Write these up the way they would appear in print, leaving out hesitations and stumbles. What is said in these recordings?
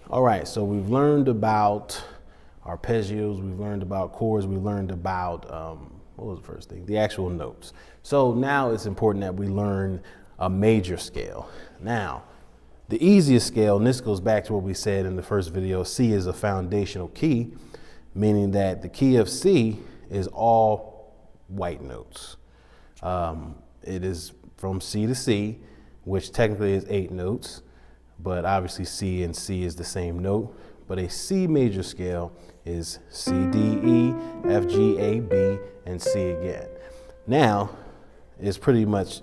All right, so we've learned about arpeggios, we've learned about chords, we learned about, what was the first thing? The actual notes. So now it's important that we learn a major scale. Now, the easiest scale, and this goes back to what we said in the first video, C is a foundational key, meaning that the key of C is all white notes. It is from C to C, which technically is 8 notes, but obviously C and C is the same note. But a C major scale is C, D, E, F, G, A, B, and C again. Now, it's pretty much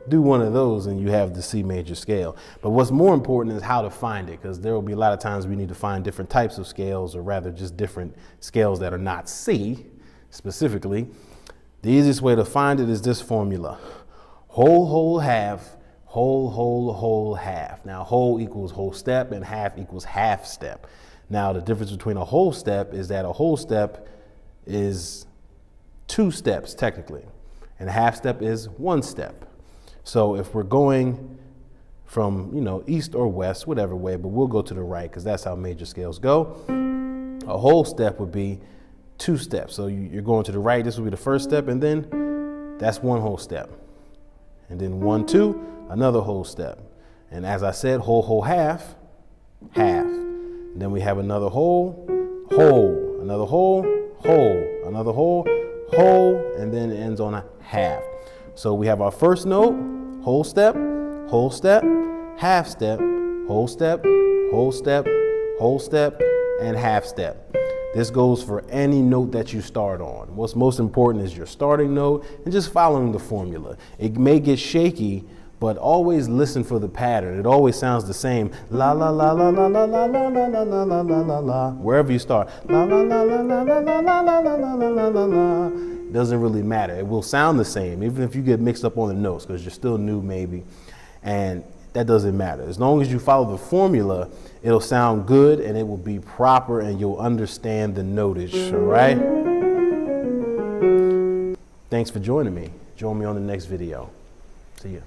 do one of those and you have the C major scale. But what's more important is how to find it, because there will be a lot of times we need to find different types of scales, or rather just different scales that are not C specifically. The easiest way to find it is this formula: whole, whole, half, whole, whole, whole, half. Now, whole equals whole step and half equals half step. Now, the difference between a whole step is that a whole step is 2 steps technically, and a half step is 1 step. So if we're going from, east or west, whatever way, but we'll go to the right because that's how major scales go. A whole step would be 2 steps. So you're going to the right, this will be the first step, and then that's 1 whole step. And then 1, 2, another whole step. And as I said, whole, whole, half, half. And then we have another whole, whole, another whole, whole, another whole, whole, and then it ends on a half. So we have our first note, whole step, half step, whole step, whole step, whole step, and half step. This goes for any note that you start on. What's most important is your starting note and just following the formula. It may get shaky, but always listen for the pattern. It always sounds the same. La la la la la la la la la la la la la la la. Wherever you start. La la la la la la la la la la la la la la. It doesn't really matter. It will sound the same, even if you get mixed up on the notes, because you're still new maybe. And that doesn't matter. As long as you follow the formula, it'll sound good and it will be proper and you'll understand the notage, all right? Thanks for joining me. Join me on the next video. See ya.